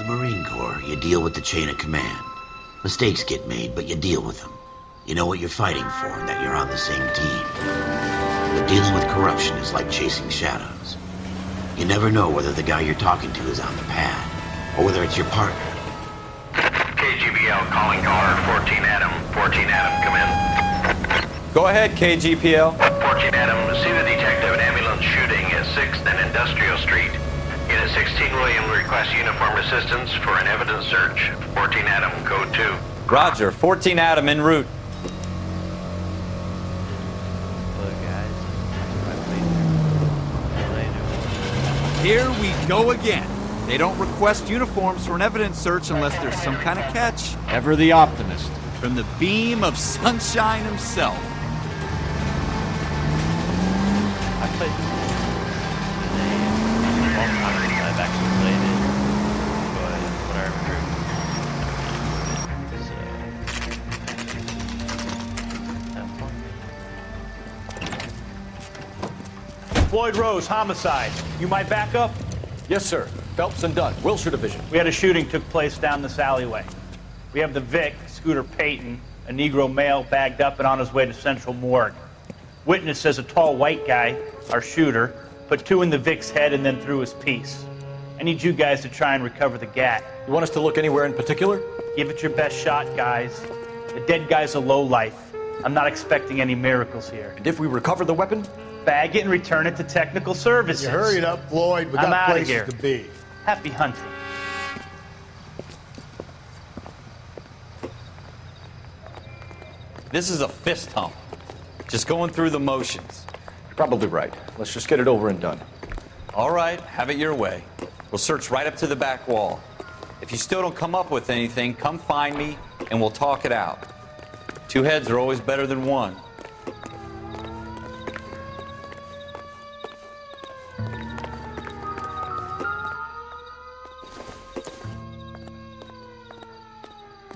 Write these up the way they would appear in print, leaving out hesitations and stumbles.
The Marine Corps, you deal with the chain of command. Mistakes get made, but you deal with them. You know what you're fighting for, and that you're on the same team. But dealing with corruption is like chasing shadows. You never know whether the guy you're talking to is on the pad, or whether it's your partner. KGBL calling caller 14 Adam. 14 Adam, come in. Go ahead, KGPL. 14 Adam, see the detective, an ambulance shooting at 6th and Industrial Street. Unit 16 William requests uniform assistance for an evidence search. 14 Adam, code 2. Roger, 14 Adam en route. Here we go again. They don't request uniforms for an evidence search unless there's some kind of catch. Ever the optimist. From the beam of sunshine himself. I played I've actually played it, but what I remember have fun. Floyd Rose, homicide. You might back up? Yes, sir. Phelps and Dunn, Wilshire Division. We had a shooting took place down this alleyway. We have the Vic, Scooter Payton, a Negro male bagged up and on his way to Central Morgue. Witness says a tall white guy, our shooter, put 2 in the Vic's head and then threw his piece. I need you guys to try and recover the gat. You want us to look anywhere in particular? Give it your best shot, guys. The dead guy's a lowlife. I'm not expecting any miracles here. And if we recover the weapon? Bag it and return it to technical services. You hurried up, Floyd. We I'm got outta places here. to be. Happy hunting. This is a fist hump. Just going through the motions. You're probably right. Let's just get it over and done. All right, have it your way. We'll search right up to the back wall. If you still don't come up with anything, come find me and we'll talk it out. 2 heads are always better than 1.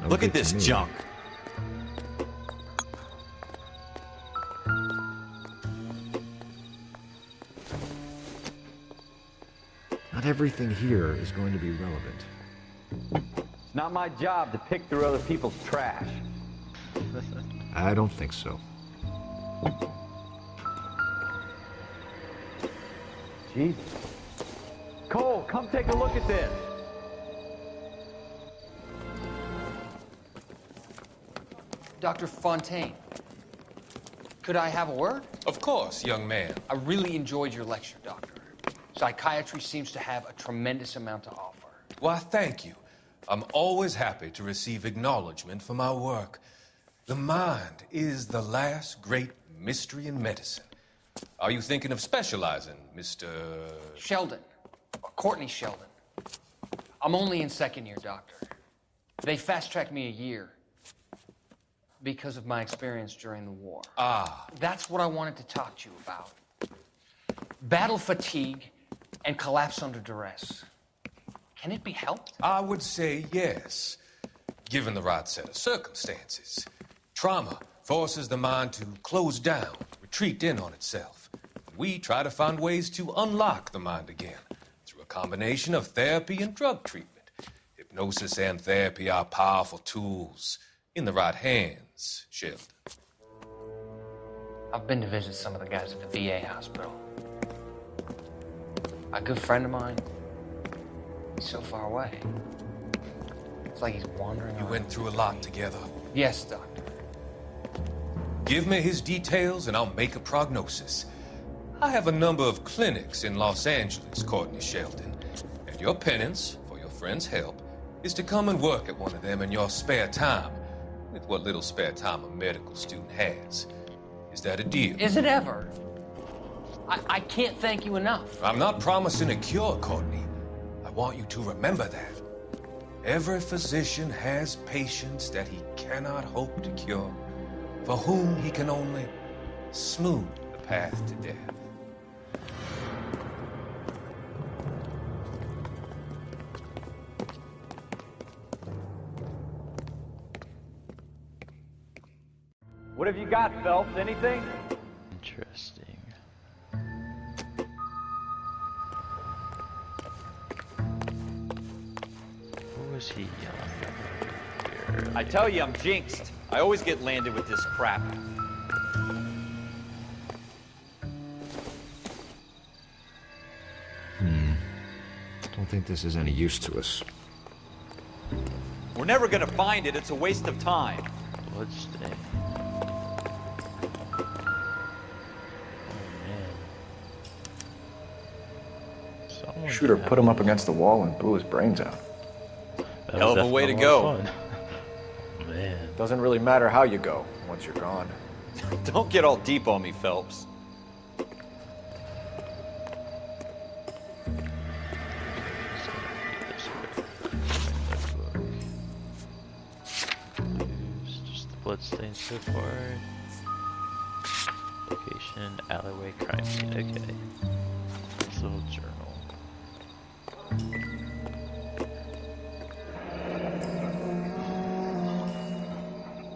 Look at this junk. Not everything here is going to be relevant. It's not my job to pick through other people's trash. I don't think so. Jesus. Cole, come take a look at this. Dr. Fontaine, could I have a word? Of course, young man. I really enjoyed your lecture, Doctor. Psychiatry seems to have a tremendous amount to offer. Why, thank you. I'm always happy to receive acknowledgement for my work. The mind is the last great mystery in medicine. Are you thinking of specializing, Mr. Sheldon, Courtney Sheldon. I'm only in 2nd year, Doctor. They fast-tracked me a year because of my experience during the war. Ah. That's what I wanted to talk to you about. Battle fatigue and collapse under duress. Can it be helped? I would say yes, given the right set of circumstances. Trauma forces the mind to close down, retreat in on itself. We try to find ways to unlock the mind again through a combination of therapy and drug treatment. Hypnosis and therapy are powerful tools in the right hands, Sheldon. I've been to visit some of the guys at the VA hospital. A good friend of mine, he's so far away. It's like he's wandering You around. went through a lot together. Yes, Doctor. Give me his details and I'll make a prognosis. I have a number of clinics in Los Angeles, Courtney Sheldon. And your penance, for your friend's help, is to come and work at one of them in your spare time, with what little spare time a medical student has. Is that a deal? Is it ever? I can't thank you enough. I'm not promising a cure, Courtney. I want you to remember that. Every physician has patients that he cannot hope to cure, for whom he can only smooth the path to death. What have you got, Phelps? Anything? Interesting. is he yelling over here? I tell you, I'm jinxed. I always get landed with this crap. Don't think this is any use to us. We're never gonna find it. It's a waste of time. Bloodstain. Someone Shooter put him up against the wall and blew his brains out. Hell of a way to go. Man. Doesn't really matter how you go once you're gone. Don't get all deep on me, Phelps. Just the bloodstain so far. Location, alleyway, crime scene. Okay. This little journal.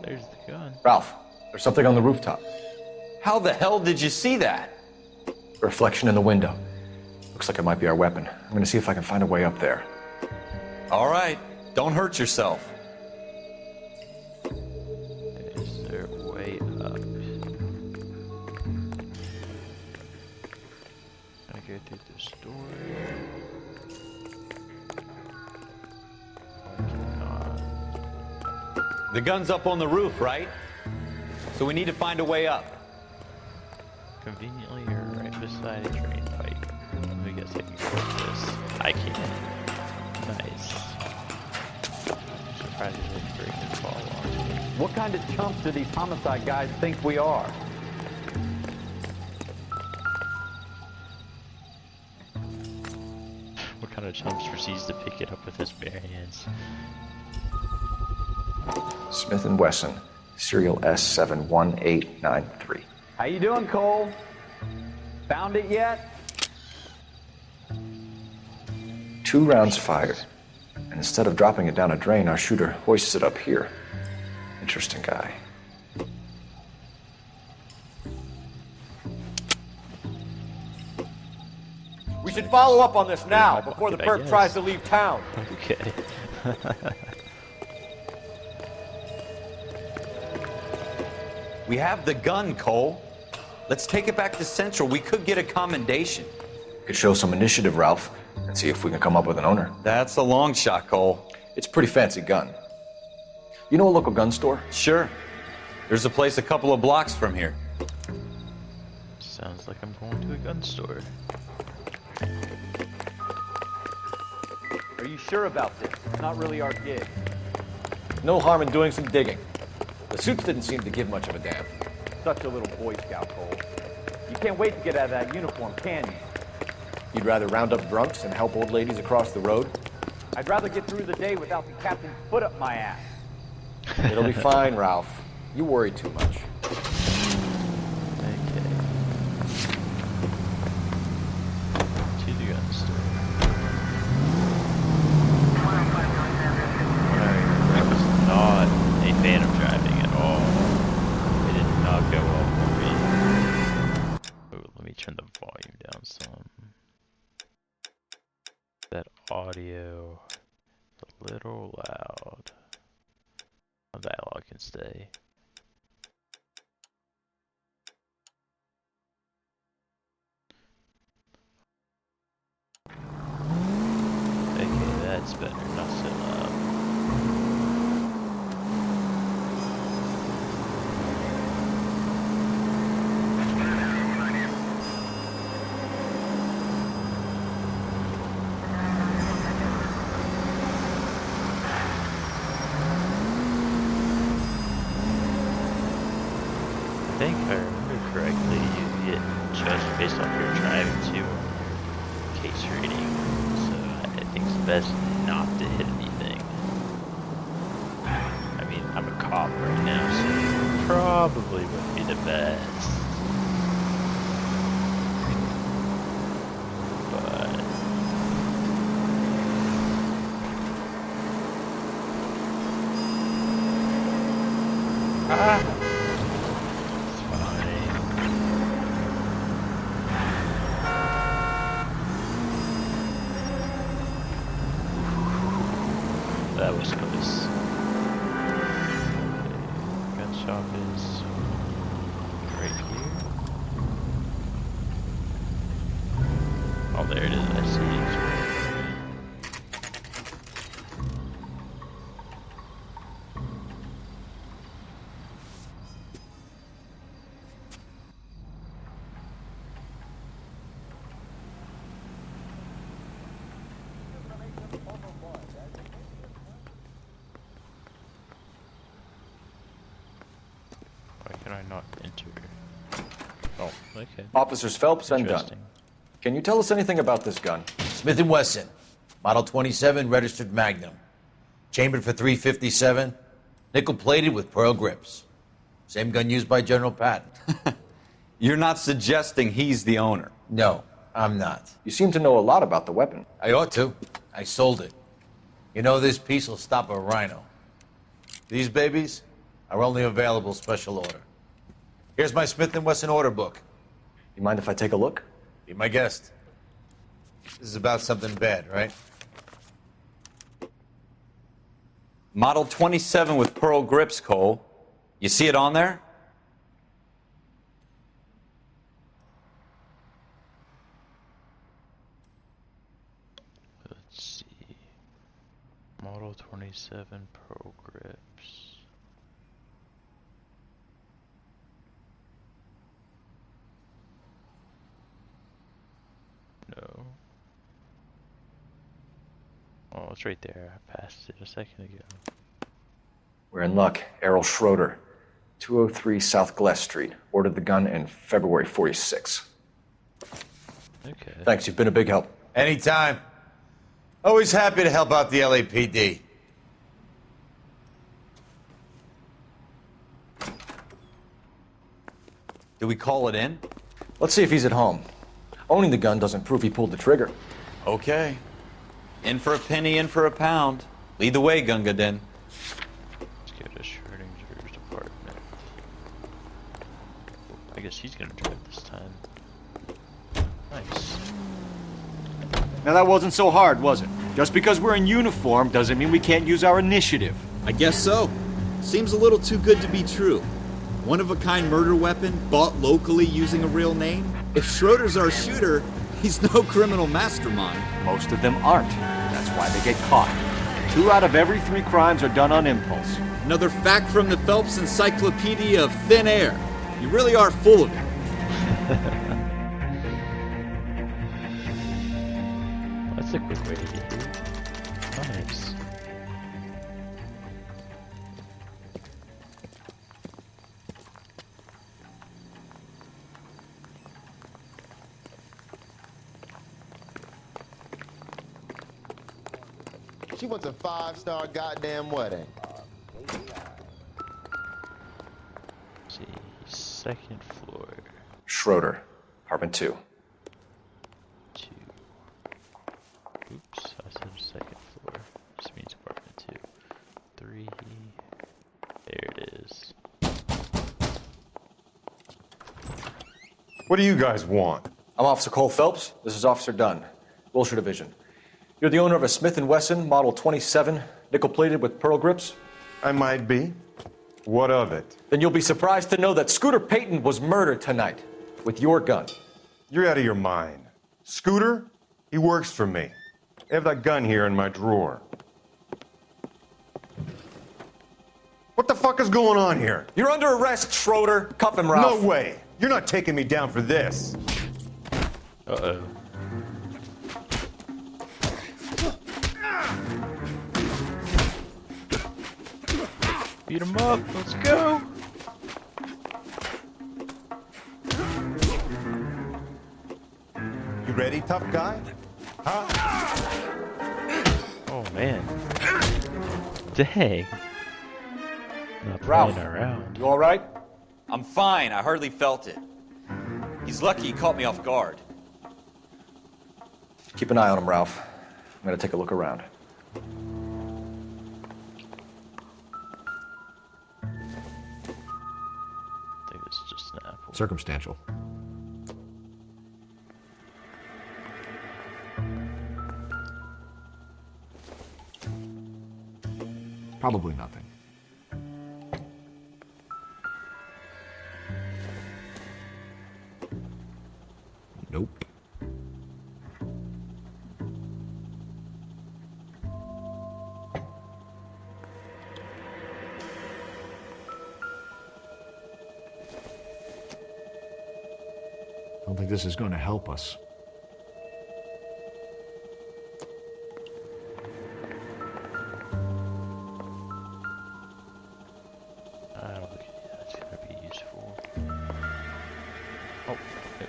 There's the gun. Ralph, there's something on the rooftop. How the hell did you see that? A reflection in the window. Looks like it might be our weapon. I'm gonna see if I can find a way up there. All right. Don't hurt yourself. Is there a way up? Can I go through this door? I cannot. The gun's up on the roof, right? So we need to find a way up. Conveniently, you're right beside a drain pipe. I guess I can go with this. I can. Nice. Surprised it didn't break and fall off. What kind of chumps do these homicide guys think we are? What kind of chumps proceeds to pick it up with his bare hands? Smith & Wesson, serial S71893. How you doing, Cole? Found it yet? 2 rounds fired. And instead of dropping it down a drain, our shooter hoists it up here. Interesting guy. We should follow up on this now, before the I perp guess. tries to leave town. Okay. We have the gun, Cole. Let's take it back to Central. We could get a commendation. Could show some initiative, Ralph, and see if we can come up with an owner. That's a long shot, Cole. It's a pretty fancy gun. You know a local gun store? Sure. There's a place a couple of blocks from here. Sounds like I'm going to a gun store. Are you sure about this? It's not really our gig. No harm in doing some digging. The suits didn't seem to give much of a damn. Such a little Boy Scout, Cole. You can't wait to get out of that uniform, can you? You'd rather round up drunks and help old ladies across the road? I'd rather get through the day without the captain's foot up my ass. It'll be fine, Ralph. You worry too much. Okay. To the gun store. That was not a fan of driving at all. It did not go well for me. Oh, let me turn the volume down some. That audio is a little loud. The dialogue can stay. Okay, that's better. Not so loud. I think if I remember correctly, you get judged based off your driving too on your case rating. So I think it's best not to hit anything. I mean, I'm a cop right now, so probably wouldn't be the best. But it's fine. that was close. Gun shop is right here. Oh, there it is. I see it. Why can I not enter? Oh, okay. Officers Phelps and Dunn. Interesting. Can you tell us anything about this gun? Smith & Wesson, Model 27, registered Magnum. Chambered for .357, nickel-plated with pearl grips. Same gun used by General Patton. You're not suggesting he's the owner. No, I'm not. You seem to know a lot about the weapon. I ought to. I sold it. You know, this piece will stop a rhino. These babies are only available special order. Here's my Smith & Wesson order book. You mind if I take a look? Be my guest. This is about something bad, right? Model 27 with pearl grips, Cole. You see it on there? Let's see. Model 27 Pro grips. No. Oh, it's right there. I passed it a second ago. We're in luck. Errol Schroeder, 203 South Glass Street. Ordered the gun in February '46. Okay. Thanks, you've been a big help. Anytime. Always happy to help out the LAPD. Do we call it in? Let's see if he's at home. Owning the gun doesn't prove he pulled the trigger. Okay. In for a penny, in for a pound. Lead the way, Gunga Din. Let's go to Schrodinger's apartment. I guess he's gonna drive this time. Nice. Now that wasn't so hard, was it? Just because we're in uniform doesn't mean we can't use our initiative. I guess so. Seems a little too good to be true. One-of-a-kind murder weapon bought locally using a real name? If Schroeder's our shooter, he's no criminal mastermind. Most of them aren't. That's why they get caught. 2 out of every 3 crimes are done on impulse. Another fact from the Phelps Encyclopedia of Thin Air. You really are full of it. That's a quick way to get here. Nice. She wants a 5-star goddamn wedding. Let's see, second floor. Schroeder, apartment 2. 2. Oops, I said second floor. This means apartment 2. 3. There it is. What do you guys want? I'm Officer Cole Phelps. This is Officer Dunn, Wilshire Division. You're the owner of a Smith & Wesson Model 27, nickel-plated with pearl grips? I might be. What of it? Then you'll be surprised to know that Scooter Payton was murdered tonight with your gun. You're out of your mind. Scooter? He works for me. I have that gun here in my drawer. What the fuck is going on here? You're under arrest, Schroeder. Cuff him, Ralph. No way. You're not taking me down for this. Uh-oh. Beat him up. Let's go. You ready, tough guy? Huh? Oh, man. Dang. Not Ralph, playing around. you all right? I'm fine. I hardly felt it. He's lucky he caught me off guard. Keep an eye on him, Ralph. I'm gonna take a look around. I think it's just an apple. Circumstantial. Probably nothing. Nope. I don't think this is going to help us. I don't think that's going to be useful. Oh, okay.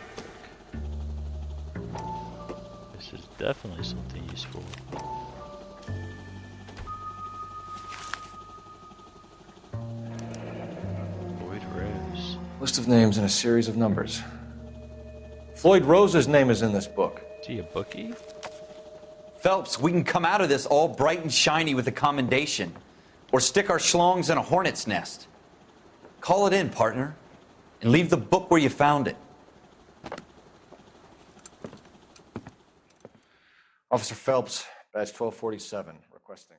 This is definitely something useful. Floyd Rose. List of names and a series of numbers. Floyd Rose's name is in this book. Is he a bookie? Phelps, we can come out of this all bright and shiny with a commendation. Or stick our schlongs in a hornet's nest. Call it in, partner. And leave the book where you found it. Officer Phelps, badge 1247, requesting.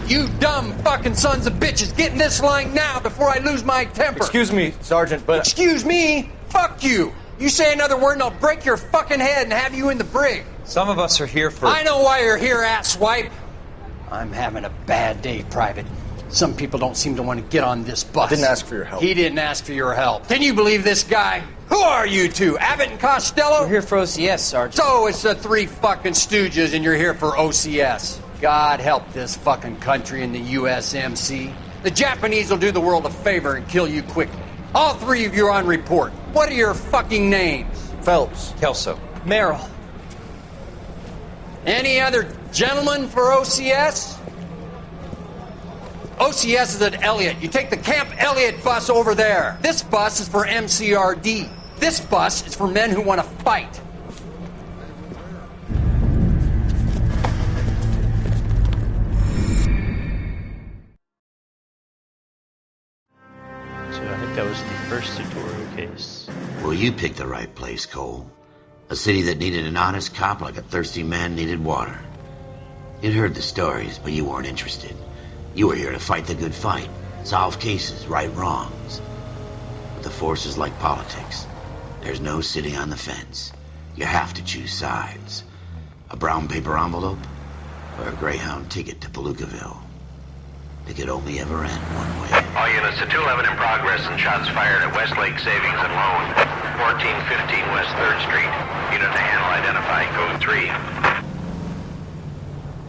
You dumb fucking sons of bitches, get in this line now before I lose my temper. Excuse me, Sergeant, but... Excuse me? Fuck you. You say another word and I'll break your fucking head and have you in the brig. Some of us are here for... I know why you're here, asswipe. I'm having a bad day, Private. Some people don't seem to want to get on this bus. I didn't ask for your help. He didn't ask for your help. Can you believe this guy? Who are you two? Abbott and Costello? We're here for OCS, Sergeant. So it's the three fucking stooges and you're here for OCS. God help this fucking country and the USMC. The Japanese will do the world a favor and kill you quickly. All three of you are on report. What are your fucking names? Phelps. Kelso. Merrill. Any other gentlemen for OCS? OCS is at Elliott. You take the Camp Elliott bus over there. This bus is for MCRD. This bus is for men who want to fight. So I think that was the first tutorial case. Well, you picked the right place, Cole. A city that needed an honest cop like a thirsty man needed water. You'd heard the stories, but you weren't interested. You were here to fight the good fight, solve cases, right wrongs. But the force is like politics. There's no sitting on the fence. You have to choose sides. A brown paper envelope or a Greyhound ticket to Palookaville. It could only ever end one way. All units to 211 in progress and shots fired at Westlake Savings and Loan, 1415 West 3rd Street. Unit to handle identify, code 3.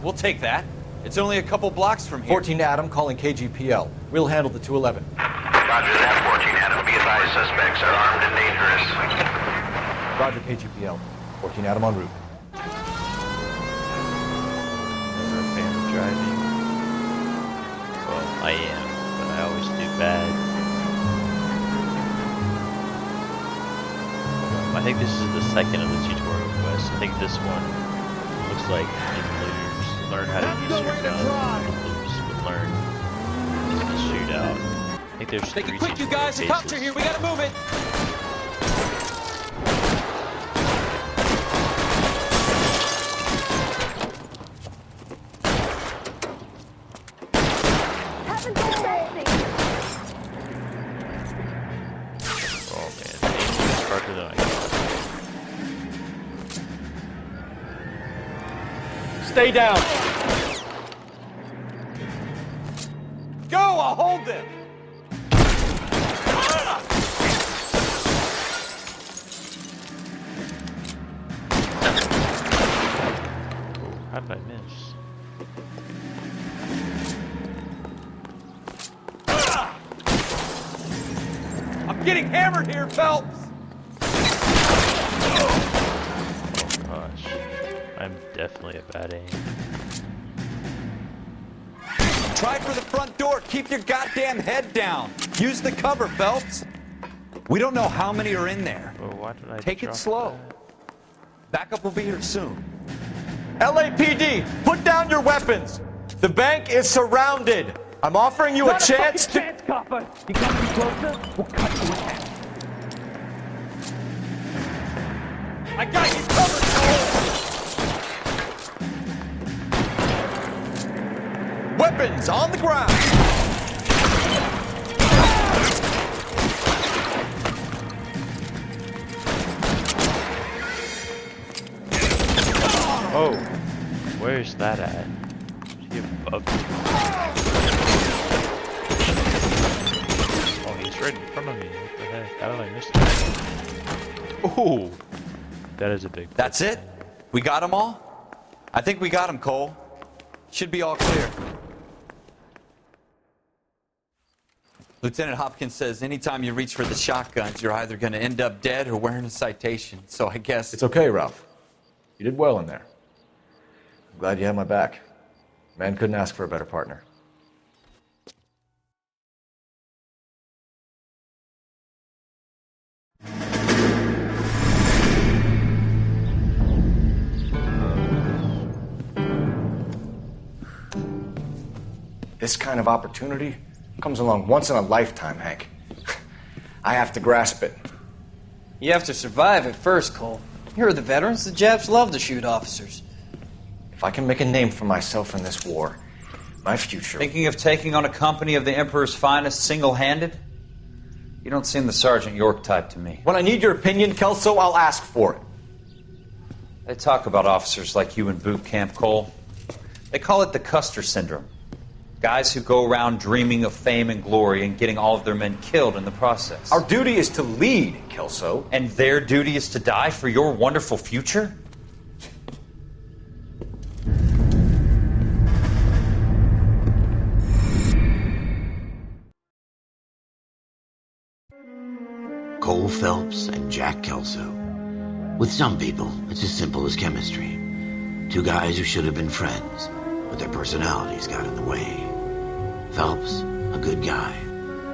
We'll take that. It's only a couple blocks from here. 14 Adam calling KGPL. We'll handle the 211. Roger that, 14 Adam. Be advised, suspects are armed and dangerous. Roger, KGPL. 14 Adam en route. Never a fan of driving. Well, I am, but I always do bad. I think this is the second of the tutorial quests. I think this one looks like looters learn how to use your gun. Looters would learn to shoot out. I think there's Make three it quick, you tutorial guys. The cases. cops are here. We gotta move it. Oh man, the aim is farther than I can. Stay down. Go, I'll hold them. How did I miss? I'm getting hammered here, Phelps. Oh gosh. I'm definitely a bad aim. Try for the front door. Keep your goddamn head down. Use the cover, Phelps. We don't know how many are in there. Well, why did I Take it drop slow. Backup will be here soon. LAPD, put down your weapons. The bank is surrounded. I'm offering you a chance to... copper. You come any closer, we'll cut you in half. I got you covered, Cole! Weapons on the ground. Oh, where's that at? Is he above me? Oh, he's right in front of me. What the heck? How did I miss that? Oh, that is a big. That's it? We got them all? I think we got them, Cole. Should be all clear. Lieutenant Hopkins says anytime you reach for the shotguns, you're either going to end up dead or wearing a citation. So I guess... It's okay, Ralph. You did well in there. I'm glad you had my back. Man couldn't ask for a better partner. This kind of opportunity comes along once in a lifetime, Hank. I have to grasp it. You have to survive it first, Cole. Here are the veterans. The Japs love to shoot officers. If I can make a name for myself in this war, my future... Thinking of taking on a company of the Emperor's finest single-handed? You don't seem the Sergeant York type to me. When I need your opinion, Kelso, I'll ask for it. They talk about officers like you in boot camp, Cole. They call it the Custer Syndrome. Guys who go around dreaming of fame and glory and getting all of their men killed in the process. Our duty is to lead, Kelso. And their duty is to die for your wonderful future? Cole Phelps and Jack Kelso. With some people, it's as simple as chemistry. Two guys who should have been friends, but their personalities got in the way. Phelps, a good guy,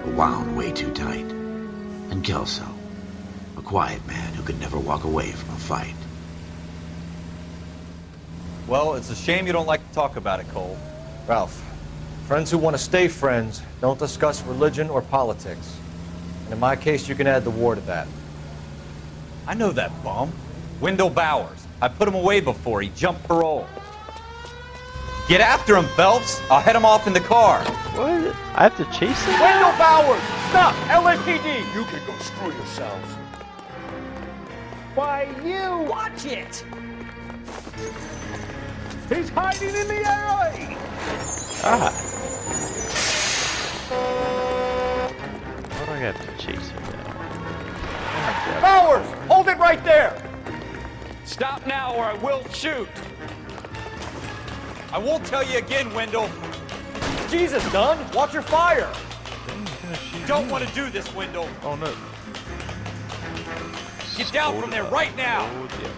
but wound way too tight. And Kelso, a quiet man who could never walk away from a fight. Well, it's a shame you don't like to talk about it, Cole. Ralph, friends who want to stay friends don't discuss religion or politics. And in my case, you can add the war to that. I know that bum. Wendell Bowers. I put him away before. He jumped parole. Get after him, Phelps. I'll head him off in the car. What? I have to chase him? Wendell Bowers! Stop! LAPD! You can go screw yourselves. Why, you! Watch it! He's hiding in the alley! Ah. Why do I have to chase him now? Bowers! Hold it right there! Stop now or I will shoot. I won't tell you again, Wendell. Jesus, Dunn! Watch your fire! You don't want to do this, Wendell. Oh no. Get down from there right now. Oh, yeah.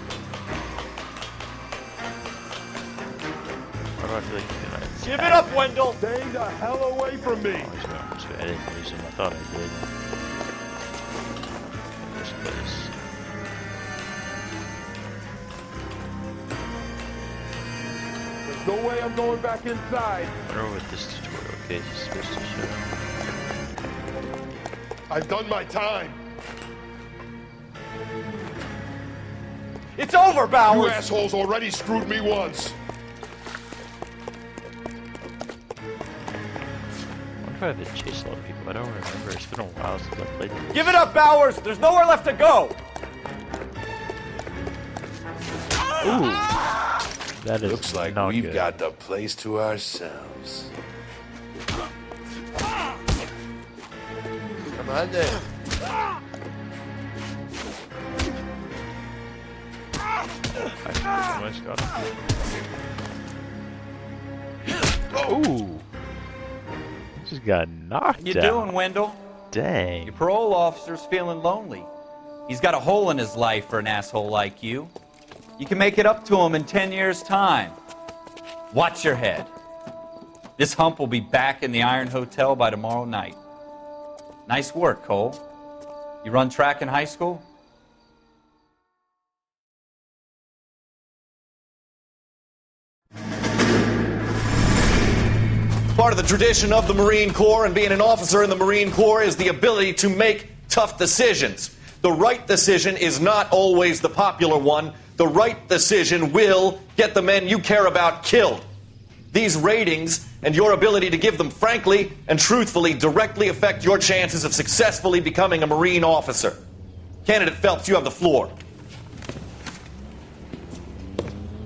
Why do I feel like you can... Give it up, Wendell! Stay the hell away from me! Oh, he's going this way. I didn't lose him. I thought I did. In this place. There's no way I'm going back inside. I wonder what this tutorial case is supposed to show. I've done my time. It's over, Bowers! You assholes already screwed me once. I wonder if I have to chase a lot of people. I don't remember. It's been a while since I played this. Give it up, Bowers! There's nowhere left to go! Ooh. That is Looks like not we've good. got the place to ourselves. Come on then. Almost got him. Ooh. Just got knocked You out. doing, Wendell? Dang. Your parole officer's feeling lonely. He's got a hole in his life for an asshole like you. You can make it up to him in 10 years' time. Watch your head. This hump will be back in the Iron Hotel by tomorrow night. Nice work, Cole. You run track in high school? Part of the tradition of the Marine Corps and being an officer in the Marine Corps is the ability to make tough decisions. The right decision is not always the popular one. The right decision will get the men you care about killed. These ratings and your ability to give them frankly and truthfully directly affect your chances of successfully becoming a Marine officer. Candidate Phelps, you have the floor.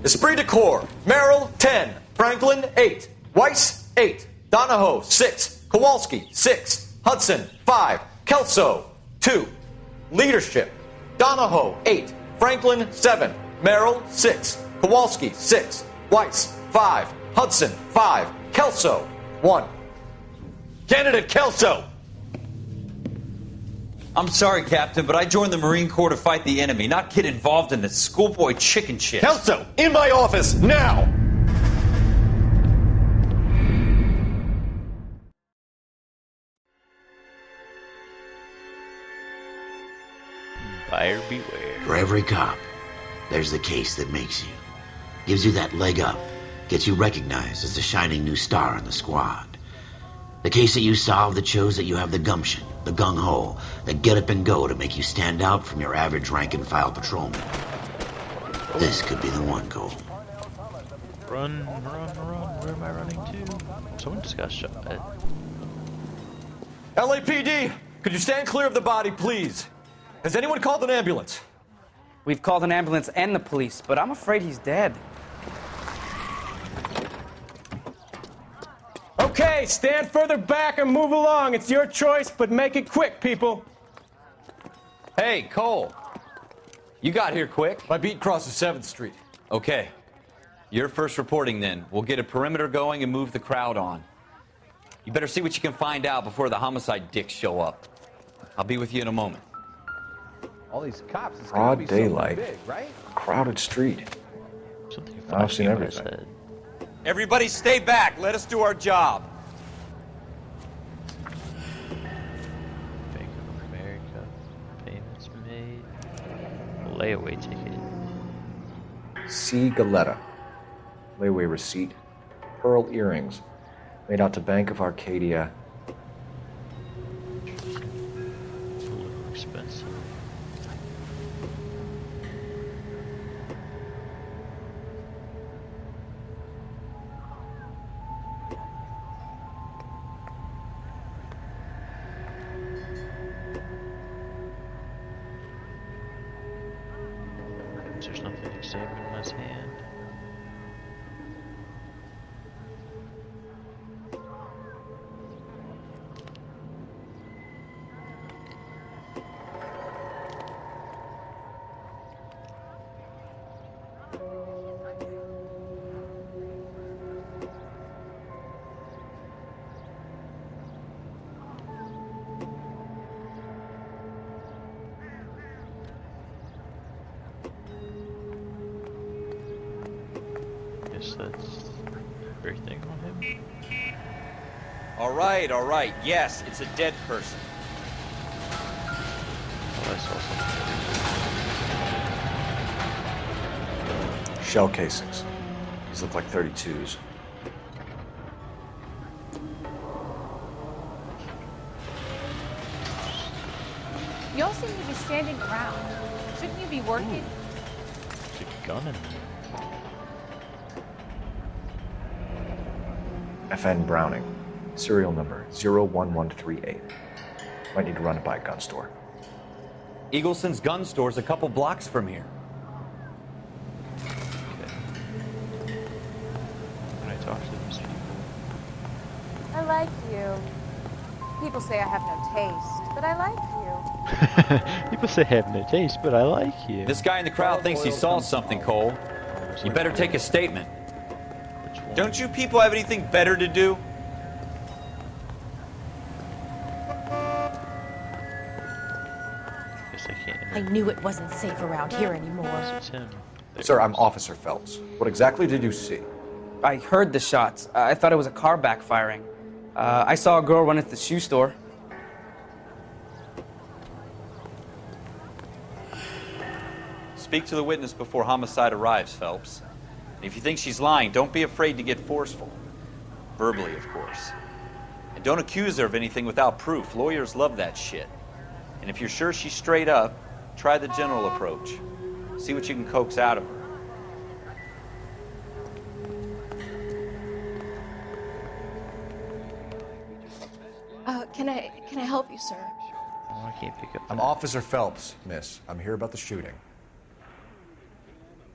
Esprit de Corps, Merrill, 10. Franklin, 8. Weiss, 8. Donahoe, 6. Kowalski, 6. Hudson, 5. Kelso, 2. Leadership, Donahoe, 8. Franklin, 7. Merrill, 6. Kowalski, 6. Weiss, 5. Hudson, 5. Kelso, 1. Candidate Kelso! I'm sorry, Captain, but I joined the Marine Corps to fight the enemy, not get involved in this schoolboy chicken shit. Kelso, in my office, now! Buyer beware. For every cop, there's the case that makes you. Gives you that leg up. Gets you recognized as the shining new star in the squad. The case that you solve that shows that you have the gumption, the gung-ho, the get up and go to make you stand out from your average rank-and-file patrolman. This could be the one, Cole. Run, run, run. Where am I running to? Someone just got shot at. LAPD, could you stand clear of the body, please? Has anyone called an ambulance? We've called an ambulance and the police, but I'm afraid he's dead. Okay, stand further back and move along. It's your choice, but make it quick, people. Hey, Cole. You got here quick. My beat crosses 7th Street. Okay. You're first reporting then. We'll get a perimeter going and move the crowd on. You better see what you can find out before the homicide dicks show up. I'll be with you in a moment. All these cops, it's Broad daylight, big, right? crowded street. Something I've seen flashing in my everything. head. Everybody stay back. Let us do our job. Bank of America. Payments made. Layaway ticket. C. Galetta. Layaway receipt. Pearl earrings. Made out to Bank of Arcadia. A little expensive. There's nothing examined in his hand. Guess that's everything on him. All right. Yes, it's a dead person. Oh, I saw something. Shell casings. These look like 32s. You all seem to be standing around. Shouldn't you be working? There's a gun in there. FN Browning. Serial number 01138. Might need to run it by a gun store. Eagleson's gun store's a couple blocks from here. When I talk to those people. I like you. People say I have no taste, but I like you. People say I have no taste, but I like you. This guy in the crowd thinks he saw something, Cole. You better take a statement. Don't you people have anything better to do? Guess I can't. I I knew it wasn't safe around here anymore. It's him. Sir, I'm Officer Phelps. What exactly did you see? I heard the shots. I thought it was a car backfiring. I saw a girl run into the shoe store. Speak to the witness before homicide arrives, Phelps. And if you think she's lying, don't be afraid to get forceful. Verbally, of course. And don't accuse her of anything without proof. Lawyers love that shit. And if you're sure she's straight up, try the general approach. See what you can coax out of her. Can I help you, sir? Oh, I can't pick up. I'm Officer Phelps, miss. I'm here about the shooting.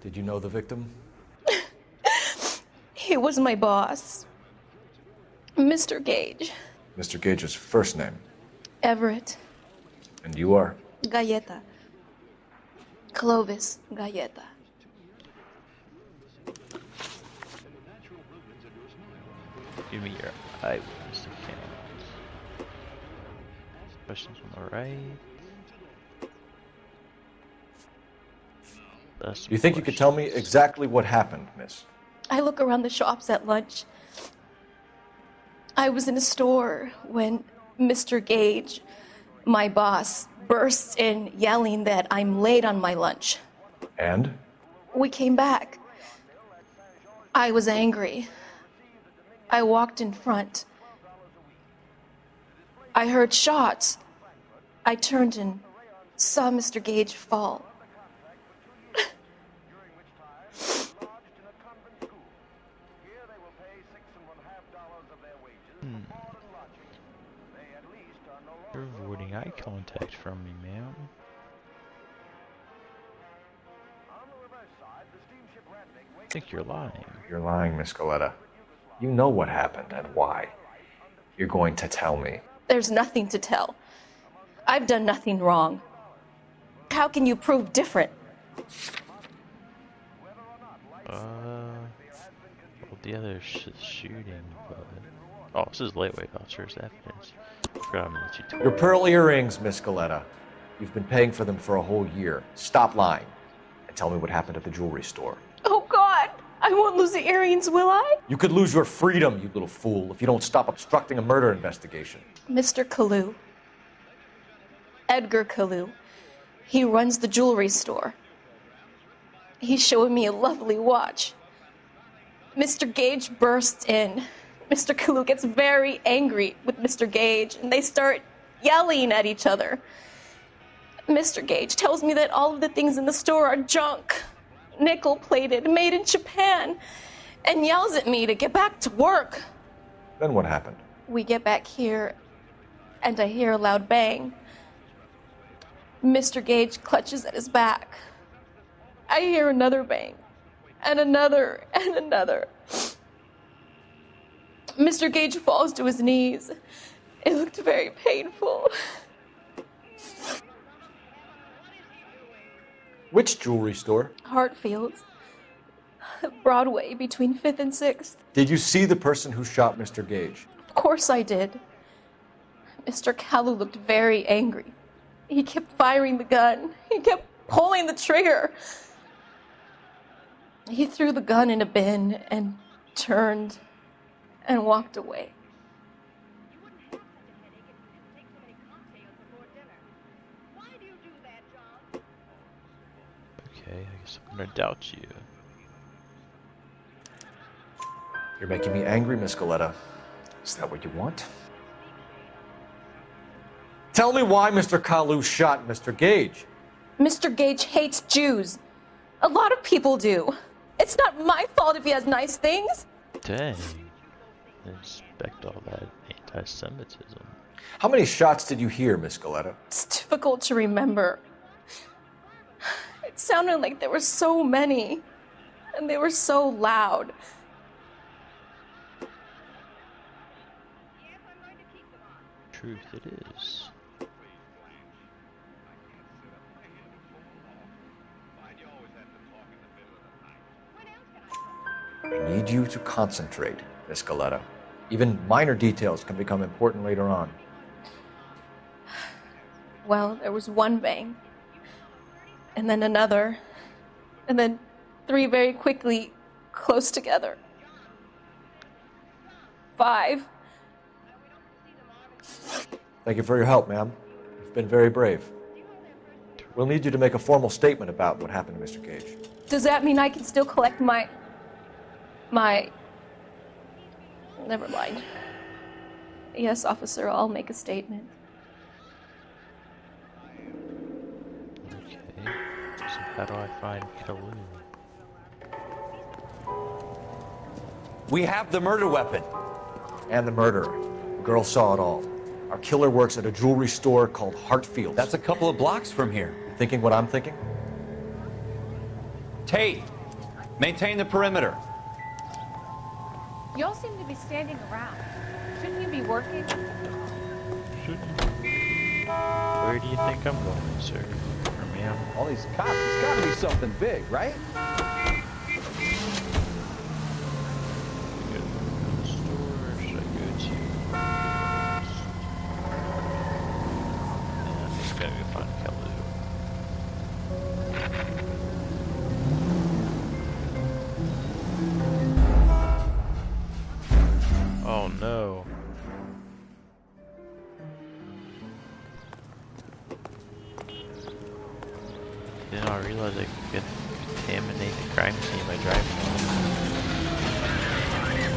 Did you know the victim? He was my boss, Mr. Gage. Mr. Gage's first name. Everett. And you are? Galleta. Clovis Galleta. Give me your eyewitness account. Questions on the right. You think you could tell me exactly what happened, miss? I look around the shops at lunch. I was in a store when Mr. Gage, my boss, bursts in yelling that I'm late on my lunch. And? We came back. I was angry. I walked in front. I heard shots. I turned and saw Mr. Gage fall. You're avoiding eye contact from me, ma'am. I think you're lying. You're lying, Miss Galleta. You know what happened and why. You're going to tell me. There's nothing to tell. I've done nothing wrong. How can you prove different? Well, the other shooting, but... Oh, this is lightweight officer's evidence. Forgot I'm in the tutorial. Your pearl earrings, Miss Galleta. You've been paying for them for a whole year. Stop lying and tell me what happened at the jewelry store. Oh, God! I won't lose the earrings, will I? You could lose your freedom, you little fool, if you don't stop obstructing a murder investigation. Mr. Kalu. Edgar Kalu. He runs the jewelry store. He's showing me a lovely watch. Mr. Gage bursts in. Mr. Kalu gets very angry with Mr. Gage, and they start yelling at each other. Mr. Gage tells me that all of the things in the store are junk, nickel-plated, made in Japan, and yells at me to get back to work. Then what happened? We get back here, and I hear a loud bang. Mr. Gage clutches at his back. I hear another bang, and another, and another. Mr. Gage falls to his knees. It looked very painful. Which jewelry store? Hartfield's. Broadway, between 5th and 6th. Did you see the person who shot Mr. Gage? Of course I did. Mr. Kalu looked very angry. He kept firing the gun. He kept pulling the trigger. He threw the gun in a bin and turned and walked away. Okay, I guess I'm gonna doubt you. You're making me angry, Miss Galleta. Is that what you want? Tell me why Mr. Kalu shot Mr. Gage. Mr. Gage hates Jews. A lot of people do. It's not my fault if he has nice things. Dang. I expect all that anti-Semitism. How many shots did you hear, Miss Galleta? It's difficult to remember. It sounded like there were so many, and they were so loud. Truth it is. I need you to concentrate, Miss Galleta. Even minor details can become important later on. Well, there was one bang. and then another, and then 3 very quickly, close together. 5. Thank you for your help, ma'am. You've been very brave. We'll need you to make a formal statement about what happened to Mr. Gage. Does that mean I can still collect my... Never mind. Yes, officer, I'll make a statement. Okay, so how do I find Kalu? We have the murder weapon. And the murderer. The girl saw it all. Our killer works at a jewelry store called Hartfield. That's a couple of blocks from here. You thinking what I'm thinking? Tate, maintain the perimeter. Y'all seem to be standing around. Shouldn't you be working? Where do you think I'm going, sir? Or ma'am? All these cops, it's gotta be something big, right? Oh no. Didn't I realize I could contaminate the crime scene by driving on it?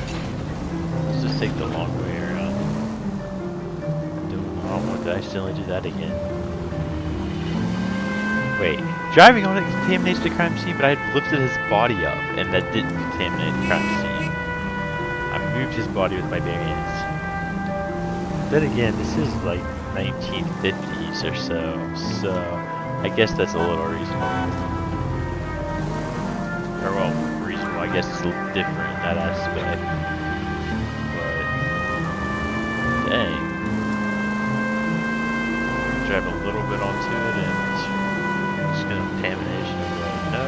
Let's just take the long way around. Did I accidentally do that again? Wait, driving on it contaminates the crime scene, but I had lifted his body up, and that didn't contaminate the crime scene. I moved his body with my bare hands. Then again, this is like 1950s or so I guess that's a little reasonable. Or well, reasonable, I guess it's a little different in that aspect. But, dang. Drive a little bit onto it and just get contamination. No.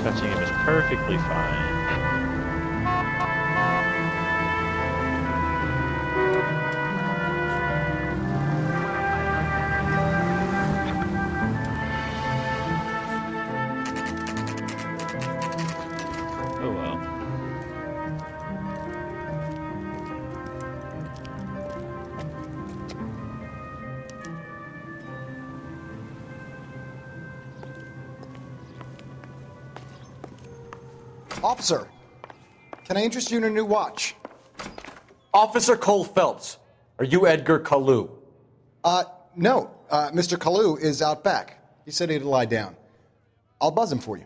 Touching him is perfectly fine. Oh well. Officer, can I interest you in a new watch? Officer Cole Phelps, are you Edgar Kalu? No. Mr. Kalu is out back. He said he'd lie down. I'll buzz him for you.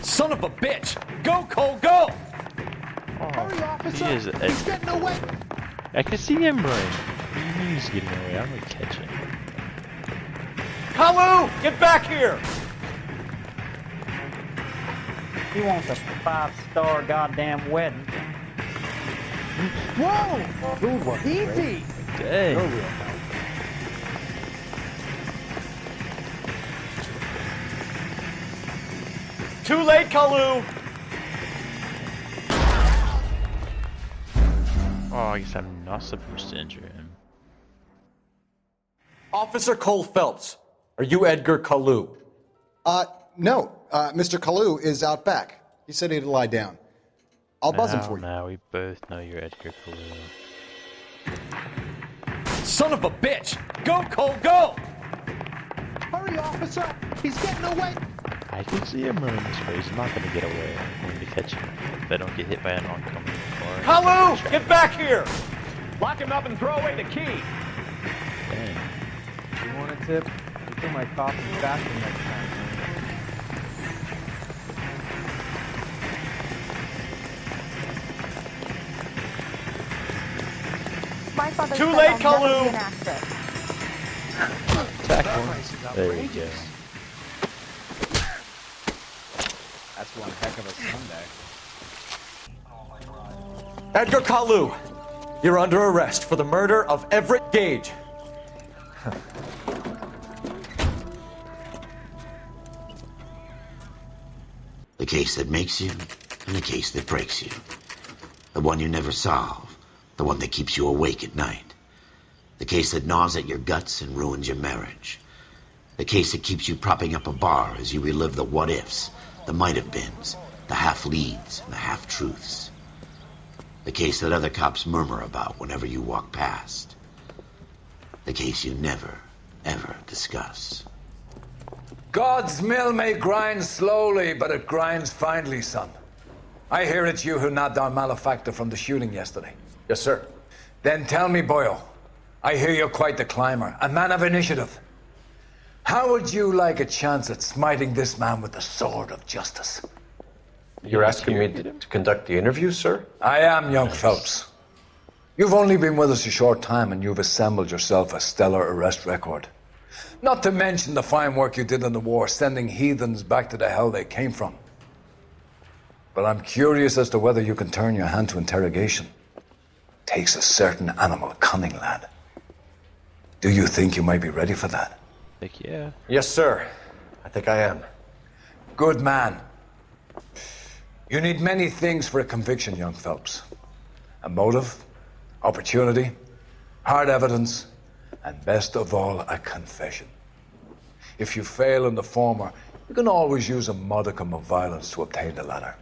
Son of a bitch! Go, Cole, go! Hurry, officer! He is He's getting away! I can see him run. What do you mean he's getting away? I'm gonna catch him. Kalu, get back here! He wants a 5-star goddamn wedding. Whoa! Good one. Easy! Dang. You're real. Too late, Kalu! Oh, I guess I'm not supposed to injure him. Officer Cole Phelps, are you Edgar Kalu? No. Mr. Kalu is out back. He said he'd lie down. I'll buzz him for you. Now we both know you're Edgar Kalu. Son of a bitch! Go, Cole, go! Hurry, officer! He's getting away! I can see him running this way. He's not going to get away. I'm going to catch him if I don't get hit by an oncoming car. Kalu, get back here! Lock him up and throw away the key. Dang. You want a tip? Fill my coffee faster next time. My father Too said late, I'll never Kalu. be an actor. Attack one. There we go. That's one heck of a Sunday. Edgar Kalu, you're under arrest for the murder of Everett Gage. The case that makes you, and the case that breaks you. The one you never solve, the one that keeps you awake at night. The case that gnaws at your guts and ruins your marriage. The case that keeps you propping up a bar as you relive the what-ifs, the might-have-beens, the half-leads, and the half-truths. The case that other cops murmur about whenever you walk past. The case you never, ever discuss. God's mill may grind slowly, but it grinds finely, son. I hear it's you who nabbed our malefactor from the shooting yesterday. Yes, sir. Then tell me, Boyle, I hear you're quite the climber, a man of initiative. How would you like a chance at smiting this man with the sword of justice? You're asking me to conduct the interview, sir? I am, young Phelps. You've only been with us a short time and you've assembled yourself a stellar arrest record. Not to mention the fine work you did in the war, sending heathens back to the hell they came from. But I'm curious as to whether you can turn your hand to interrogation. Takes a certain animal cunning, lad. Do you think you might be ready for that? Heck yeah. Yes, sir. I think I am. Good man. You need many things for a conviction, young Phelps. A motive, opportunity, hard evidence, and best of all, a confession. If you fail in the former, you can always use a modicum of violence to obtain the latter.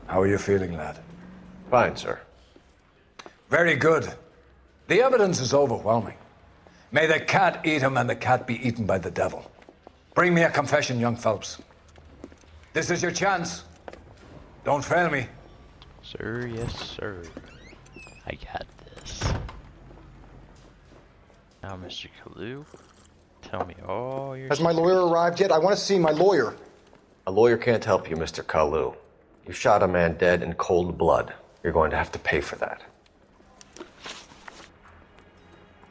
How are you feeling, lad? Fine, sir. Very good. The evidence is overwhelming. May the cat eat him and the cat be eaten by the devil. Bring me a confession, young Phelps. This is your chance. Don't fail me. Sir, yes, sir. I got this. Now, Mr. Kalu, tell me all your Has my lawyer arrived yet? I want to see my lawyer. A lawyer can't help you, Mr. Kalu. You shot a man dead in cold blood. You're going to have to pay for that.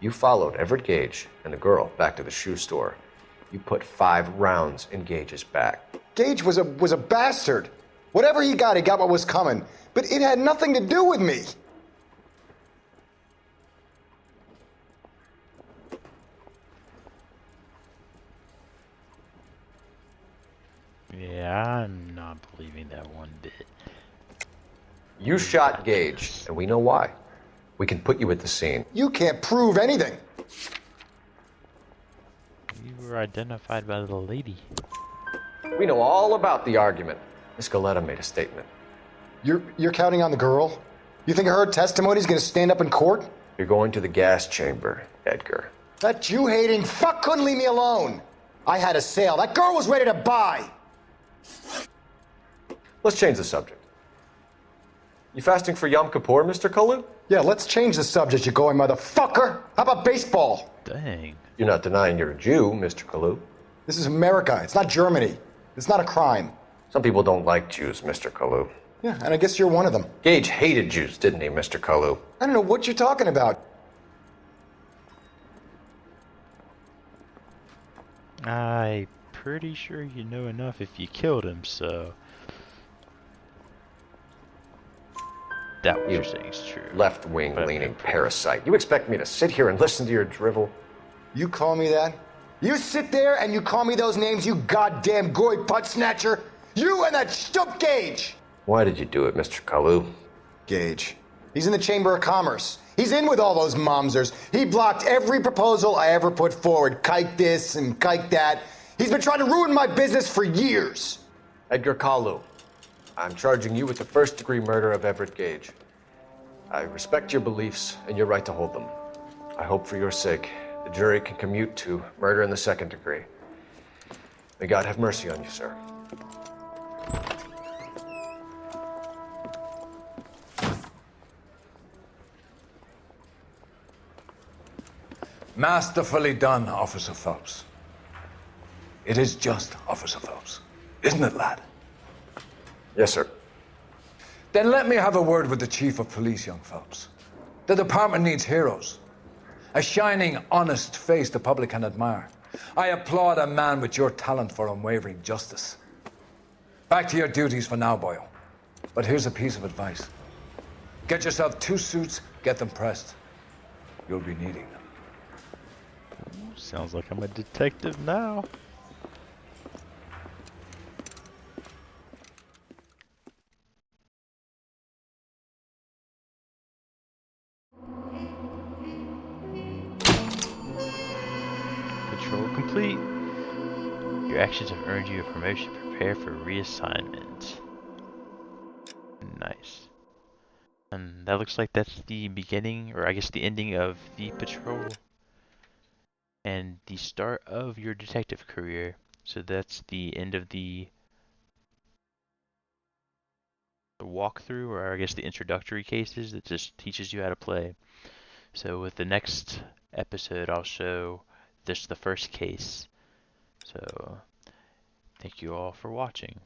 You followed Everett Gage and the girl back to the shoe store. You put 5 rounds in Gage's back. Gage was a bastard. Whatever he got what was coming. But it had nothing to do with me. Yeah, I'm not believing that one bit. You shot Gage, and we know why. We can put you at the scene. You can't prove anything. You were identified by the lady. We know all about the argument. Miss Galetta made a statement. You're counting on the girl? You think her testimony's gonna stand up in court? You're going to the gas chamber, Edgar. That Jew-hating fuck couldn't leave me alone. I had a sale. That girl was ready to buy. Let's change the subject. You fasting for Yom Kippur, Mr. Kalu? Yeah, let's change the subject, you going motherfucker. How about baseball? Dang. You're not denying you're a Jew, Mr. Kalu. This is America. It's not Germany. It's not a crime. Some people don't like Jews, Mr. Kalu. Yeah, and I guess you're one of them. Gage hated Jews, didn't he, Mr. Kalu? I don't know what you're talking about. I'm pretty sure you know enough if you killed him, so... That what you're saying is true. Left-wing leaning parasite. You expect me to sit here and listen to your drivel? You call me that? You sit there and you call me those names, you goddamn goy putt snatcher? You and that stump Gage! Why did you do it, Mr. Kalu? Gage. He's in the Chamber of Commerce. He's in with all those momsers. He blocked every proposal I ever put forward. Kike this and kike that. He's been trying to ruin my business for years. Edgar Kalu, I'm charging you with the first-degree murder of Everett Gage. I respect your beliefs and your right to hold them. I hope for your sake the jury can commute to murder in the second degree. May God have mercy on you, sir. Masterfully done, Officer Phelps. It is just Officer Phelps, isn't it, lad? Yes, sir. Then let me have a word with the Chief of Police, young Phelps. The department needs heroes. A shining, honest face the public can admire. I applaud a man with your talent for unwavering justice. Back to your duties for now, Boyle. But here's a piece of advice. Get yourself 2 suits, get them pressed. You'll be needing them. Sounds like I'm a detective now. patrol complete. Your actions have earned you a promotion. Prepare for reassignment. Nice. And that looks like that's the beginning, or I guess the ending of the patrol. And the start of your detective career. So that's the end of the walkthrough, or I guess the introductory cases that just teaches you how to play. So with the next episode, I'll show this the first case. So thank you all for watching.